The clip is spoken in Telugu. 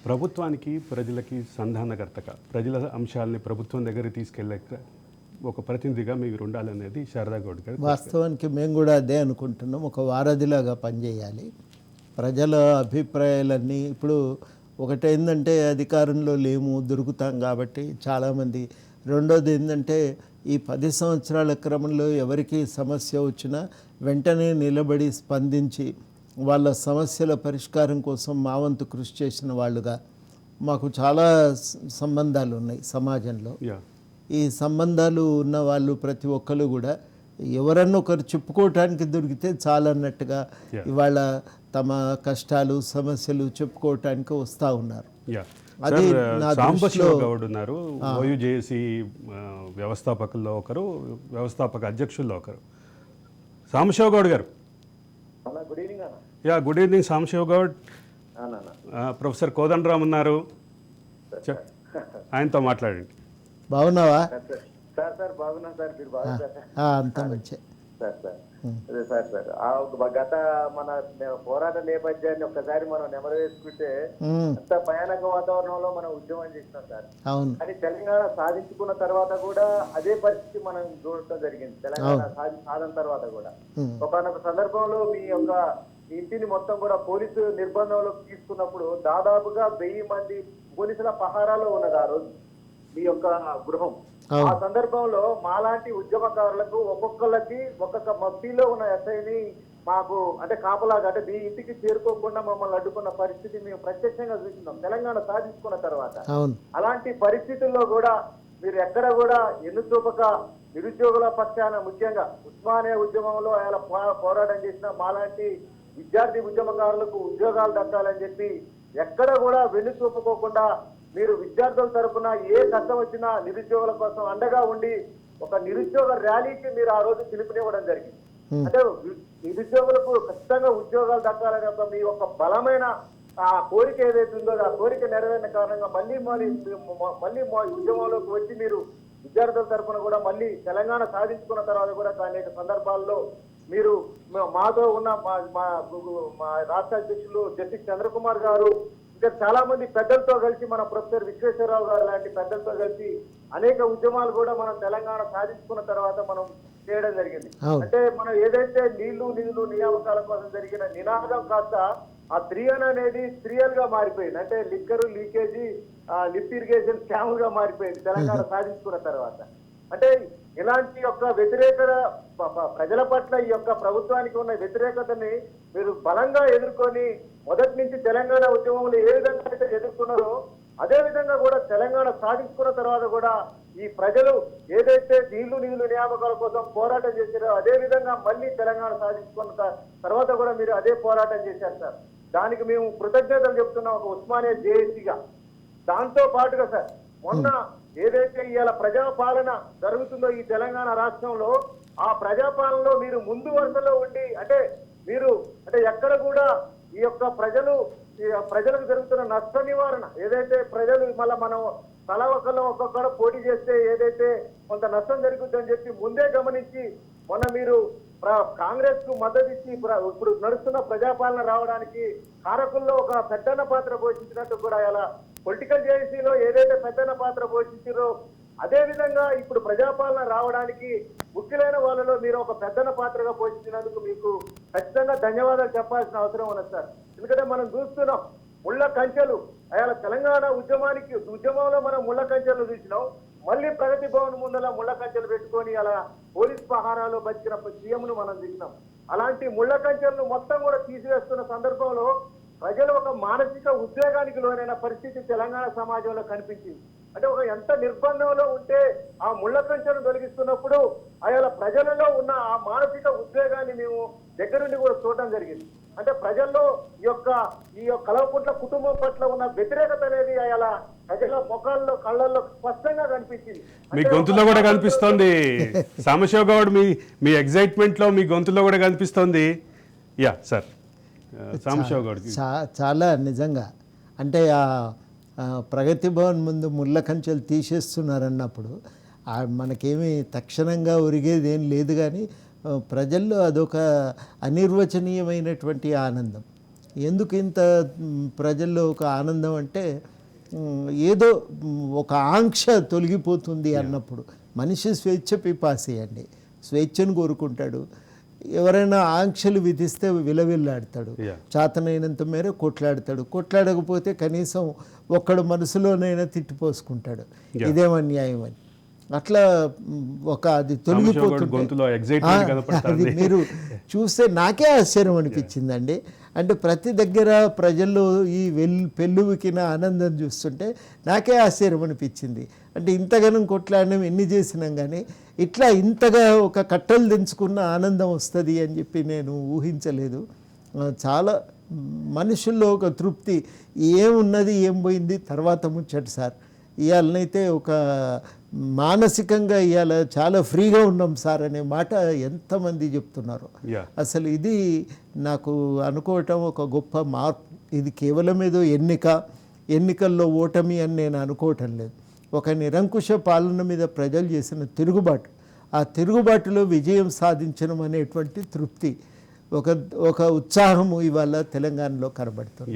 ప్రభుత్వానికి ప్రజలకి సంధానకర్తగా ప్రజల అంశాలని ప్రభుత్వం దగ్గరికి తీసుకెళ్ళే ఒక ప్రతినిధిగా మీరు ఉండాలనేది శారదా గౌడ్ గారు. వాస్తవానికి మేము కూడా అదే అనుకుంటున్నాం, ఒక వారధిలాగా పనిచేయాలి. ప్రజల అభిప్రాయాలన్నీ ఇప్పుడు ఒకటేందంటే అధికారంలో లేము, దొరుకుతాం కాబట్టి చాలామంది. రెండోది ఏంటంటే ఈ 10 సంవత్సరాల క్రమంలో ఎవరికి సమస్య వచ్చినా వెంటనే నిలబడి స్పందించి వాళ్ళ సమస్యల పరిష్కారం కోసం మా వంతు కృషి చేసిన వాళ్ళుగా మాకు చాలా సంబంధాలు ఉన్నాయి సమాజంలో. ఈ సంబంధాలు ఉన్న వాళ్ళు ప్రతి ఒక్కరు కూడా ఎవరన్నా ఒకరు చెప్పుకోవటానికి దొరికితే చాలన్నట్టుగా ఇవాళ తమ కష్టాలు సమస్యలు చెప్పుకోవటానికి వస్తూ ఉన్నారు. అది సాంబశివ గౌడ్ ఉన్నారు, ఓయూజేఏసీ వ్యవస్థాపకుల్లో ఒకరు, వ్యవస్థాపక అధ్యక్షుల్లో ఒకరు. సాంబశివ గౌడ్ గారు. Good evening. Good evening Sambasiva Goud. Professor Kodandaram ఉన్నారు, ఆయనతో మాట్లాడండి. బాగున్నావా? సార్ బాగున్నా సార్, మీరు బాగున్నారా? అంతా మంచి సార్. అదే సార్ గత మన పోరాట నేపథ్యాన్ని ఒక్కసారి మనం నెమరు వేసుకుంటే అంత భయానక వాతావరణంలో మనం ఉద్యమం చేసినాం సార్. కానీ తెలంగాణ సాధించుకున్న తర్వాత కూడా అదే పరిస్థితి మనం చూడటం జరిగింది. తెలంగాణ సాధన తర్వాత కూడా ఒకనొక సందర్భంలో మీ యొక్క ఇంటిని మొత్తం కూడా పోలీసు నిర్బంధంలోకి తీసుకున్నప్పుడు దాదాపుగా 1000 మంది పోలీసుల పహారాలో ఉన్నది ఆ రోజు మీ యొక్క గృహం. ఆ సందర్భంలో మాలాంటి ఉద్యమకారులకు ఒక్కొక్కళ్ళకి ఒక్కొక్క మఫ్టీలో ఉన్న ఎస్ఐని మాకు అంటే కాపలాగా అంటే మీ ఇంటికి చేరుకోకుండా మమ్మల్ని అడ్డుకున్న పరిస్థితి మేము ప్రత్యక్షంగా చూస్తున్నాం తెలంగాణ సాధించుకున్న తర్వాత. అలాంటి పరిస్థితుల్లో కూడా మీరు ఎక్కడ కూడా ఎన్నుచూపక నిరుద్యోగుల పక్షాన ముఖ్యంగా ఉస్మానియా ఉద్యమంలో ఆయన పోరాటం చేసిన మాలాంటి విద్యార్థి ఉద్యమకారులకు ఉద్యోగాలు దక్కాలని చెప్పి ఎక్కడ కూడా వెన్నుచూపుకోకుండా మీరు విద్యార్థుల తరఫున ఏ కష్టం వచ్చినా నిరుద్యోగుల కోసం అండగా ఉండి ఒక నిరుద్యోగ ర్యాలీకి మీరు ఆ రోజు పిలుపునివ్వడం జరిగింది. అంటే నిరుద్యోగులకు ఖచ్చితంగా ఉద్యోగాలు దక్కాలనే ఒక మీ యొక్క బలమైన ఆ కోరిక ఏదైతే ఉందో ఆ కోరిక నెరవేరిన కారణంగా మళ్ళీ ఉద్యమంలోకి వచ్చి మీరు విద్యార్థుల తరఫున కూడా మళ్ళీ తెలంగాణ సాధించుకున్న తర్వాత కూడా అనేక సందర్భాల్లో మీరు మాతో ఉన్న మా రాష్ట్ర అధ్యక్షులు జస్టిస్ చంద్రకుమార్ గారు ఇంకా చాలా మంది పెద్దలతో కలిసి మన ప్రొఫెసర్ విశ్వేశ్వరరావు గారు లాంటి పెద్దలతో కలిసి అనేక ఉద్యమాలు కూడా మనం తెలంగాణ సాధించుకున్న తర్వాత మనం చేయడం జరిగింది. అంటే మనం ఏదైతే నీళ్లు నిధులు నియామకాల కోసం జరిగిన నినాదం కాస్త ఆ 3N అనేది 3L గా మారిపోయింది. అంటే liquor leakage lift irrigation scam గా మారిపోయింది తెలంగాణ సాధించుకున్న తర్వాత. అంటే ఇలాంటి యొక్క వ్యతిరేకత ప్రజల పట్ల ఈ యొక్క ప్రభుత్వానికి ఉన్న వ్యతిరేకతని మీరు బలంగా ఎదుర్కొని మొదటి నుంచి తెలంగాణ ఉద్యమంలో ఏ విధంగా అయితే ఎదుర్కొన్నారో అదే విధంగా కూడా తెలంగాణ సాధించుకున్న తర్వాత కూడా ఈ ప్రజలు ఏదైతే నీళ్లు నిధులు నియామకాల కోసం పోరాటం చేశారో అదే విధంగా మళ్ళీ తెలంగాణ సాధించుకున్న తర్వాత కూడా మీరు అదే పోరాటం చేశారు సార్. దానికి మేము కృతజ్ఞతలు చెప్తున్నాం ఒక ఉస్మానియా జేఏసీగా. దాంతో పాటుగా సార్ మొన్న ఏదైతే ఇవాళ ప్రజాపాలన జరుగుతుందో ఈ తెలంగాణ రాష్ట్రంలో ఆ ప్రజాపాలనలో మీరు ముందు వరుసలో ఉండి అంటే మీరు అంటే ఎక్కడ కూడా ఈ యొక్క ప్రజలకు జరుగుతున్న నష్ట నివారణ ఏదైతే ప్రజలు మళ్ళీ మనం తల ఒక్కొక్కడ పోటీ చేస్తే ఏదైతే కొంత నష్టం జరుగుతుందని చెప్పి ముందే గమనించి మొన్న మీరు కాంగ్రెస్ కు మద్దతు ఇచ్చి ఇప్పుడు నడుస్తున్న ప్రజాపాలన రావడానికి కారకుల్లో ఒక పెద్దన్న పాత్ర పోషించినట్టు కూడా ఇలా పొలిటికల్ జేఏసీలో ఏదైతే పెద్దన్న పాత్ర పోషించారో అదే విధంగా ఇప్పుడు ప్రజాపాలన రావడానికి ముఖ్యులైన వాళ్ళలో మీరు ఒక పెద్దన్న పాత్రగా పోషించినందుకు మీకు ఖచ్చితంగా ధన్యవాదాలు చెప్పాల్సిన అవసరం ఉన్నది సార్. ఎందుకంటే మనం చూస్తున్నాం ముళ్ళ కంచెలు అలా తెలంగాణ ఉద్యమంలో మనం ముళ్ళ కంచెలు చూసినాం. మళ్ళీ ప్రగతి భవన్ ముందల ముళ్ళ కంచెలు పెట్టుకొని అలా పోలీస్ పహారాలో బతికిన సీఎంను మనం చూసినాం. అలాంటి ముళ్ళ కంచెలను మొత్తం కూడా తీసివేస్తున్న సందర్భంలో ప్రజలు ఒక మానసిక ఉద్వేగానికి లోనైన పరిస్థితి తెలంగాణ సమాజంలో కనిపించింది. అంటే ఒక ఎంత నిర్బంధంలో ఉంటే ఆ ముళ్ళ కంచెను తొలగిస్తున్నప్పుడు అలా ప్రజలలో ఉన్న ఆ మానసిక ఉద్వేగాన్ని మేము దగ్గరుండి కూడా చూడటం జరిగింది. అంటే ప్రజల్లో ఈ కలవకుంట్ల కుటుంబం పట్ల ఉన్న వ్యతిరేకత అనేది అలా ప్రజల ముఖాల్లో కళ్ళల్లో స్పష్టంగా కనిపించింది. మీ గొంతులో కూడా కనిపిస్తోంది సాంబశివ గౌడ్, మీ ఎగ్జైట్మెంట్ లో మీ గొంతులో కూడా కనిపిస్తోంది. సార్ సాంబశివ గౌడ్ చాలా నిజంగా అంటే ప్రగతి భవన్ ముందు ముళ్ళ కంచెలు తీసేస్తున్నారన్నప్పుడు మనకేమీ తక్షణంగా ఒరిగేది ఏం లేదు, కానీ ప్రజల్లో అదొక అనిర్వచనీయమైనటువంటి ఆనందం. ఎందుకు ఇంత ప్రజల్లో ఒక ఆనందం అంటే ఏదో ఒక ఆంక్ష తొలగిపోతుంది అన్నప్పుడు. మనిషి స్వేచ్ఛ పిపాసి అండి, స్వేచ్ఛను కోరుకుంటాడు. ఎవరైనా ఆంక్షలు విధిస్తే విలవిల్లాడతాడు, చాతనైనంత మేర కొట్లాడతాడు. కొట్లాడకపోతే కనీసం ఒక్కడు మనసులోనైనా తిట్టిపోసుకుంటాడు, ఇదేం అన్యాయం అని. అట్లా ఒక అది తొలగిపోతుంది. అది మీరు చూస్తే నాకే ఆశ్చర్యం అనిపించిందండి. అంటే ప్రతి దగ్గర ప్రజల్లో ఈ పెళ్ళువికిన ఆనందం చూస్తుంటే నాకే ఆశ్చర్యం అనిపించింది. అంటే ఇంతగానం కొట్లాడినాం, ఎన్ని చేసినాం కానీ ఇట్లా ఇంతగా ఒక కట్టలు దించుకున్న ఆనందం వస్తుంది అని చెప్పి నేను ఊహించలేదు. చాలా మనుషుల్లో ఒక తృప్తి, ఏమున్నది ఏం పోయింది తర్వాత ముచ్చట సార్. ఇవాళనైతే ఒక మానసికంగా ఇవాళ చాలా ఫ్రీగా ఉన్నాం సార్ అనే మాట ఎంతమంది చెప్తున్నారు. అసలు ఇది నాకు అనుకోవటం ఒక గొప్ప మార్పు. ఇది కేవలం ఏదో ఎన్నికల్లో ఓటమి అని నేను అనుకోవటం లేదు. ఒక నిరంకుశ పాలన మీద ప్రజలు చేసిన తిరుగుబాటు, ఆ తిరుగుబాటులో విజయం సాధించడం అనేటువంటి తృప్తి, ఒక ఉత్సాహము ఇవాళ తెలంగాణలో కనబడుతుంది.